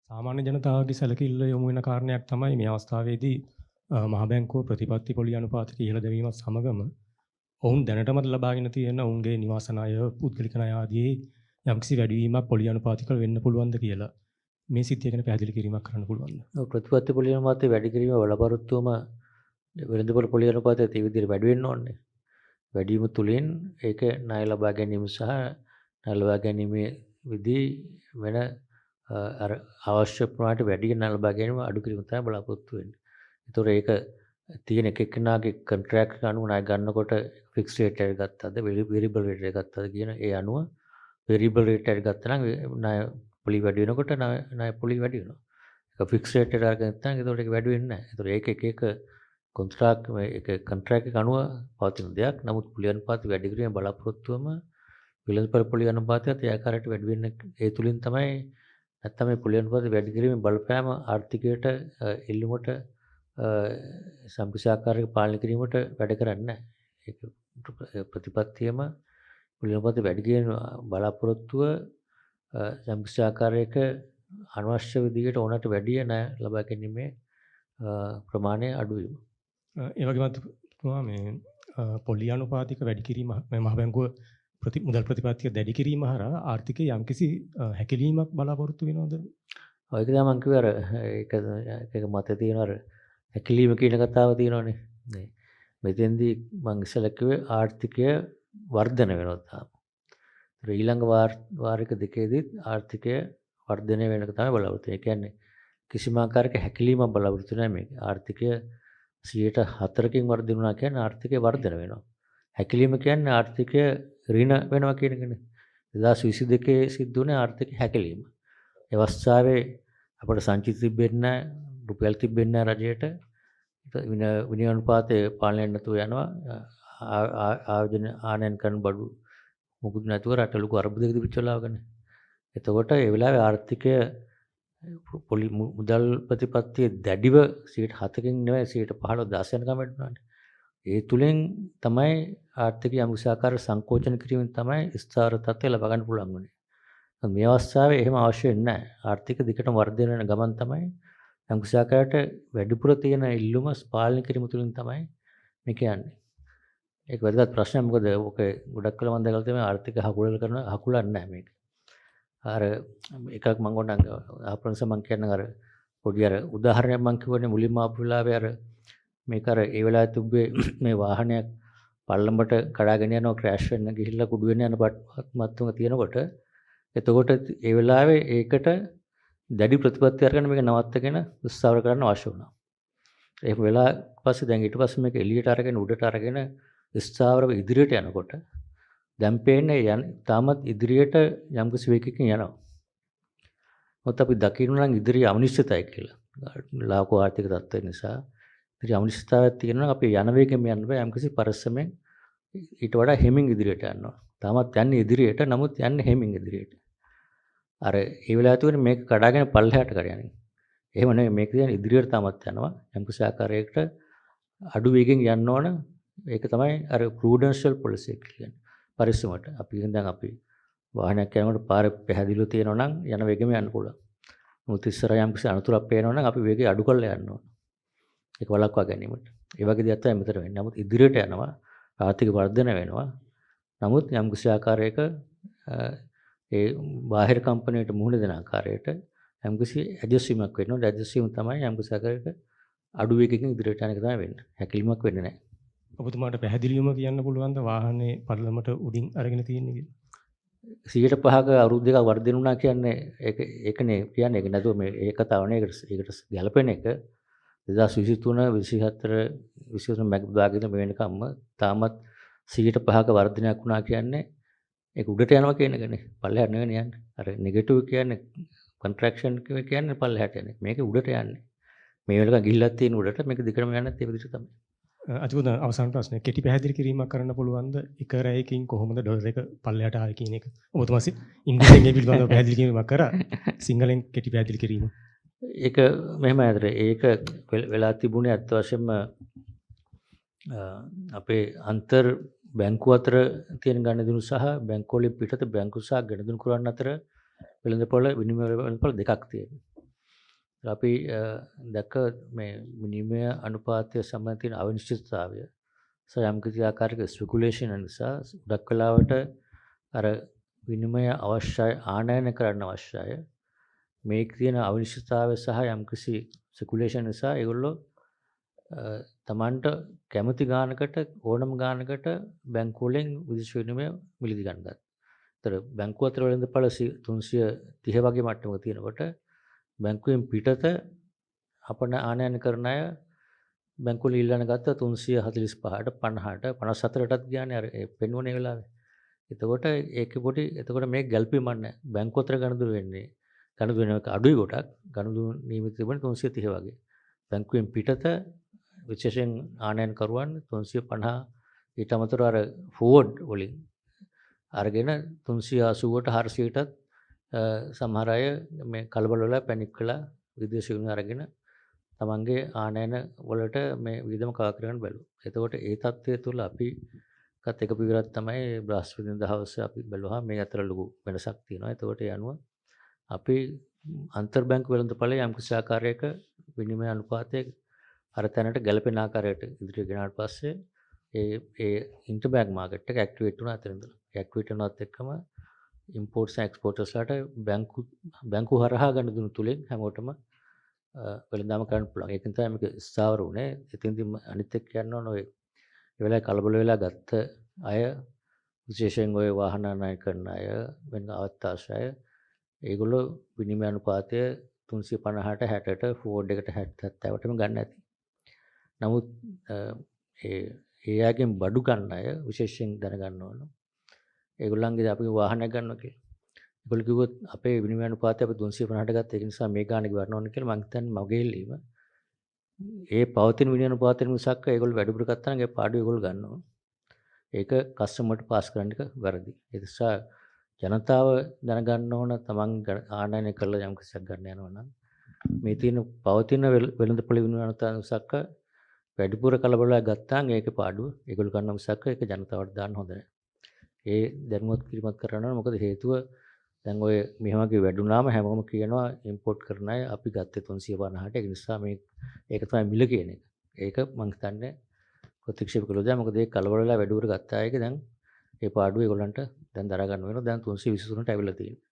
සාමාන්‍ය ජනතාවගේ සැලකිල්ල යොමු වෙන කාරණයක් තමයි මේ අවස්ථාවේදී මහ බැංකුව ප්‍රතිපත්ති පොලි අනුපාතක ඉහළ දැමීමත් සමගම ඔවුන් දැනටමත් ලබාගෙන තියෙන ඔවුන්ගේ නිවාස ණය, පුද්ගලික ණය ආදී යම්කිසි වැඩිවීමක් පොලි අනුපාතිකව වෙන්න පුළුවන්ද කියලා මේ සිද්ධිය ගැන පැහැදිලි කිරීමක් කරන්න පුළුවන්ද? ප්‍රතිපත්ති පොලි අනුපාතය වැඩි කිරීම බලාපොරොත්තුවම වෙළඳපොළ පොලි අනුපාතය ඒ විදිහට වැඩි වෙන්න ඕනේ. වැඩි වීම තුලින් ඒක ණය ලබා ගැනීම සහ ණය ලබා ගැනීමේ විදි වෙන අර අවශ්‍ය ප්‍රමාණයට වැඩි ණය ලබා ගැනීම අඩු කිරීම තමයි බලාපොරොත්තු වෙන්නේ. ඒතොර ඒක තියෙන එක එක්කෙනාගේ කොන්ට්‍රැක්ට් එක අනුව ණය ගන්නකොට ෆික්ස් රේට් එක ගත්තද වෙරියබල් රේට් එක ගත්තද කියන ඒ අනුව වෙරියබල් රේට් එක ගත්තා නම් ණය පොලි වැඩි වෙනකොට ණය පොලි වැඩි වෙනවා. ඒක ෆික්ස් රේට් එකට අරගෙන නැත්නම් ඒතකොට ඒක වැඩි වෙන්නේ නැහැ. ඒතකොට ඒක එක කොන්ට්‍රැක්ට් එක අනුව පවතින දෙයක්. නමුත් පොලි අනුපාතය වැඩි කිරීම බලාපොරොත්තුවම වෙළඳපොළ පොලි අනුපාතයත් ඒ ආකාරයට වැඩි වෙන්න ඒ තුලින් තමයි නැත්නම් මේ පොලි අනුපාතය වැඩි කිරීමේ බලපෑම ආර්ථිකයට එල්ලුමට සම්පූර්ණ ආකාරයක පාලනය කිරීමට වැඩ කරන්නේ නැහැ. ඒක ප්‍රතිපත්තියම පොලි අනුපාතය වැඩි කිරීම බලාපොරොත්තුව සම්පූර්ණ ආකාරයක අනවශ්‍ය විදිහට ඕනට වැඩිය ණය ලබා ගැනීමේ ප්‍රමාණය අඩු වීම. ඒ වගේම තුමා මේ පොලි අනුපාතික වැඩි කිරීම මේ මහ බැංකුව මුදල් ප්‍රතිපත්තිය දැඩි කිරීම හරහා ආර්ථිකයේ යම්කිසි හැකිලීමක් බලාපොරොත්තු වෙනවද? ඔය ඒක තමයි මම කිව්වේ අර ඒක මතේ තියෙන අර හැකිලීම කියන කතාව තියෙනවනේ. නේ. මෙතෙන්දී මම ඉස්සෙල්ලා කිව්වේ ආර්ථිකය වර්ධනය වෙනවා තාම. ඊළඟ වාරික දෙකේදීත් ආර්ථිකය වර්ධනය වෙන එක තමයි බලාපොරොත්තු වෙන්නේ. ඒ කියන්නේ කිසිම ආකාරයක හැකිලීමක් බලාපොරොත්තු නැහැ මේක. ආර්ථිකය 4%කින් වර්ධනය වුණා කියන්නේ ආර්ථිකය වර්ධනය වෙනවා. හැකිලීම කියන්නේ ආර්ථිකය ඍණ වෙනවා කියන එකනේ. 2022 සිද්ධ වුණේ ආර්ථික හැකිලීම. ඒ අවස්ථාවේ අපට සංචිත තිබෙන්නේ නැහැ, රුපියල් තිබෙන්නේ නැහැ රජයට. විනය අනුපාතය පාලනය නැතුව යනවා. ආයෝජන කරන බඩු මුකුත් නැතුව රට ලොකු අර්බුදයක තිබිච්ච වෙලාවකනේ. එතකොට ඒ වෙලාවේ ආර්ථිකය මුදල් ප්‍රතිපත්තියේ දැඩිව 7%කින් නෙවෙයි 15% යනකම් වැඩිුණානේ. ඒ තුලින් තමයි ආර්ථිකය යම්කිසාකාර සංකෝචන කිරීමෙන් තමයි ස්ථාවර තත්ත්වය ලබා ගන්න පුළුවන් වුනේ. මේ අවස්ථාවේ එහෙම අවශ්‍ය වෙන්නේ නැහැ. ආර්ථික දිගටම වර්ධනය වෙන ගමන් තමයි යම්කිසාකාරයට වැඩිපුර තියෙන ඉල්ලුම පාලනය කිරීම තුලින් තමයි මේක යන්නේ. ඒක වැදගත් ප්‍රශ්නයක්. මොකද ඔක ගොඩක් කල මම දැකලා තියෙනවා ආර්ථික හකුලන්නේ නැහැ මේක. අර එකක් මම ගොඩක් ආපරන්ස මම කියන්නේ අර පොඩි අර උදාහරණයක් මම කිව්වනේ මුලින්ම ආපු වෙලාවේ අර මේක අර ඒ වෙලාවේ තිබ්බේ මේ වාහනයක් පල්ලමට කඩාගෙන යනවා ක්‍රෑෂ් වෙන්න ගිහිල්ලා කුඩු වෙන්න යන මත්තුම තියෙනකොට එතකොට ඒ වෙලාවේ ඒකට දැඩි ප්‍රතිපත්ති අරගෙන මේක නවත්තගෙන ස්ථාවර කරන්න අවශ්‍ය වුණා. ඒක වෙලා පස්සේ දැන් ඊට පස්සේ මේක එළියට අරගෙන උඩට අරගෙන ස්ථාවරව ඉදිරියට යනකොට දැන් පේන්නේ තාමත් ඉදිරියට යම්කිසි වේගයකින් යනවා. මොකද අපි දකින්න නම් ඉදිරිය අනිශ්චිතයි කියලා. ලාකෝ ආර්ථික තත්ත්වය නිසා ඉතින් අනිශ්චිතතාවයක් තියෙනවා නම් අපි යන වේගෙම යන්න බෑ යම්කිසි පරිස්සමෙන් ඊට වඩා හෙමින් ඉදිරියට යනවා. තාමත් යන්නේ ඉදිරියට නමුත් යන්නේ හෙමින් ඉදිරියට. අර ඒ වෙලාවට තියෙන්නේ මේක කඩාගෙන පල්ලෙහාට කරයන්නේ. එහෙම නෙමෙයි මේක කියන්නේ ඉදිරියට තාමත් යනවා. යම්කිසි ආකාරයකට අඩු වේගෙන් යන්න ඕන. ඒක තමයි අර ප්‍රූඩන්ෂල් පොලිසි එක කියන්නේ. පරිස්සමට. අපි වාහනයක් යනකොට පාරේ පැහැදිලිව තියෙනවා නම් යන වේගෙම යන්න පුළුවන්. මොකද ඉස්සරහ යම්කිසි අනතුරක් පේනවා නම් අපි වේගය අඩු කරලා යන්න ඕන. ඒක වළක්වා ගැනීමට. ඒ වගේ දෙයක් තමයි මෙතන වෙන්නේ. නමුත් ඉදිරියට යනවා ආර්ථික වර්ධනය වෙනවා. නමුත් යම්කිසි ආකාරයක ඒ බාහිර කම්පැනිට මුහුණ දෙන ආකාරයට යම්කිසි ඇඩ්ජස්ට්මන්ට් වෙනවා. ඇඩ්ජස්ට්මන්ට් තමයි යම්කිසි ආකාරයක අඩු වේගකින් ඉදිරියට යන එක තමයි වෙන්නේ. හැකිලිමක් වෙන්නේ නැහැ. ඔබතුමාට පැහැදිලිවම කියන්න පුළුවන්ද වාහනේ පල්ලමට උඩින් අරගෙන තියෙන්නේ කියලා? 105ක අවුරුදු දෙකක් වර්ධනය වුණා කියන්නේ ඒකනේ කියන්නේ. ඒක නැතුව මේ ඒ කතාවනේ ඒකට ගැලපෙන එක 2023 24 23 මැග් භාගයෙන් වෙනකම්ම තාමත් 105ක වර්ධනයක් වුණා කියන්නේ ඒක උඩට යනවා කියන එකනේ. පල්ලෙහාට නෙවෙයි යන්නේ. අර නෙගටිව් කියන්නේ කොන්ට්‍රැක්ෂන් කියන්නේ පල්ලෙහාට යන්නේ. මේක උඩට යන්නේ. මේ වෙලක ගිහිල්ලක් තියෙන උඩට මේක දිගටම යන්නත් ඒ විදිහට තමයි. අතිපුත අවසාන ප්‍රශ්නේ කෙටි පැහැදිලි කිරීමක් කරන්න පුළුවන්ද? එක රැයකින් කොහොමද ඩොලර් එක පල්ලෙහාට ආවේ කියන එක. ඔබතුමා ඉංග්‍රීසියෙන් ඒ පිළිබඳව පැහැදිලි කිරීමක් කරා. සිංහලෙන් කෙටි පැහැදිලි කිරීම. ඒක මෙහෙම ඇතර ඒක වෙලා තිබුණේ අත් වශයෙන්ම අපේ අන්තර් බැංකුව අතර තියෙන ගනුදෙනු සහ බැංකුවලින් පිටත බැංකු සහ ගනුදෙනු කරන අතර වෙළඳපොළ විනිමය වෙළඳපොළ දෙකක් තියෙනවා. අපි දැක්ක මේ විනිමය අනුපාතය සම්බන්ධ තියෙන අවිනිශ්චිතතාවය සහ යම්කිසි ආකාරයක ස්පෙකුලේෂන් නිසා ගොඩක් වෙලාවට අර විනිමය අවශ්‍යයි ආනයන කරන්න අවශ්‍යයි. මේක තියෙන අවිනිශ්චිතතාවය සහ යම්කිසි ස්පෙකුලේෂන් නිසා ඒගොල්ලෝ තමන්ට කැමති ගානකට ඕනම ගානකට බැංකු වලින් විදේශ විනිමය මිලදී ගන්නත්. ඒතර බැංකුව අතර වෙළඳපළ 330 වගේ මට්ටමක තියෙනකොට බැංකුවෙන් පිටත අපන ආනයන කරන අය බැංකුවල ඉල්ලන ගත්ත 345ට 50ට 54ටත් ගියානේ අර පෙන්වන්නේ වෙලාවේ. එතකොට ඒකේ පොඩි එතකොට මේක ගැල්පීමක් නැහැ. බැංකුව අතර ගණදුර වෙන්නේ. ගණදුර වෙන එක අඩුයි ගොඩක්. ගණදුර නියමිත තිබුණේ 330 වගේ. බැංකුවෙන් පිටත විශේෂයෙන් ආනයන කරුවන් 350 ඊට අමතරව අර ෆෝවර්ඩ් වලින් අරගෙන 380ට 400ටත් සමහර අය මේ කලබල වෙලා පැනික් වෙලා විදේශ විනිමය අරගෙන තමන්ගේ ආනයන වලට මේ විදම කා කරගන්න බැලුවා. එතකොට ඒ தත්ත්වය තුළ අපිත් එක පියවරක් තමයි බ්‍රහස්පතින්දා හවස අපි බැලුවා මේ අතර ලොකු වෙනසක් තියෙනවා. එතකොට ඒ අනුව අපි අන්තර් බැංකු වෙළඳපොළේ යම් කිසි ආකාරයක විනිමය අනුපාතය අර තැනට ගැලපෙන ආකාරයට ඉදිරියට ගෙනාට පස්සේ ඒ ඉන්ටර් බැංක් මාකට් එක ඇක්ටිවේට් වුණා අතරින්ද. ඇක්ටිවේට් වෙනවත් එක්කම ඉම්පෝර්ට්ස් ඇන්ඩ් එක්ස්පෝර්ටර්ස් ලාට බැංකු හරහා ගන්න දුණු තුලින් හැමෝටම වෙළඳාම කරන්න පුළුවන්. ඒකෙන් තමයි මේක ස්ථාවර වුණේ. ඉතින්දි අනිත් එක්ක කියන්න ඕන ඔය ඒ වෙලාවේ කලබල වෙලා ගත්ත අය විශේෂයෙන් ඔය වාහන ණය කරන අය වෙන අවස්ථාශය ඒගොල්ලෝ විනිමය අනුපාතය 350ට 60ට ෆෝවර්ඩ් එකට 70ටම ගන්න ඇති. නමුත් ඒ අයගෙන් බඩු ගන්න අය විශේෂයෙන් දැනගන්න ඕන. ඒගොල්ලන්ගේ අපි වාහනයක් ගන්නවා කියලා. ඒගොල්ලෝ කිව්වොත් අපේ විනිමය අනුපාතය අපි 350ට ගත්ත ඒක නිසා මේ ගාණක ගන්න ඕන කියලා මං හිතන්නේ මගේ ඉල්ලීම. ඒ පවතින විනිමය අනුපාතය මිසක් ඒගොල්ලෝ වැඩිපුර ගත්තා නම් ඒ පාඩුව ඒගොල්ලෝ ගන්නවා. ඒක කස්ටමර්ට පාස් කරන්න එක වැරදි. ඒ නිසා ජනතාව දැනගන්න ඕන තමන් ආනයනය කරලා යම් කිසියක් ගන්න යනවා නම් මේ තියෙන පවතින වෙළඳපොළ විනිමය අනුපාතය මිසක් වැඩිපුර කලබලයක් ගත්තාම ඒකේ පාඩුව ඒගොල්ලෝ ගන්න මිසක් ඒක ජනතාවට දාන්න හොඳ නැහැ. ඒ දැනුවත් කිරීමක් කරනවා. මොකද හේතුව දැන් ඔය මෙහෙමගේ වැඩුණාම හැමෝම කියනවා ඉම්පෝට් කරන අය අපි ගත්තේ 350ට. ඒ නිසා ඒක තමයි මිල කියන එක. ඒක මං හිතන්නේ ප්‍රතික්ෂේප කළොත් දැන් මොකද ඒ කලබල වෙලා වැඩිපුර ගත්ත අයගේ දැන් ඒ පාඩුව ඒගොල්ලන්ට දැන් දරා ගන්න වෙනවා. දැන් 323ට ඇවිල්ලා තියෙනවා.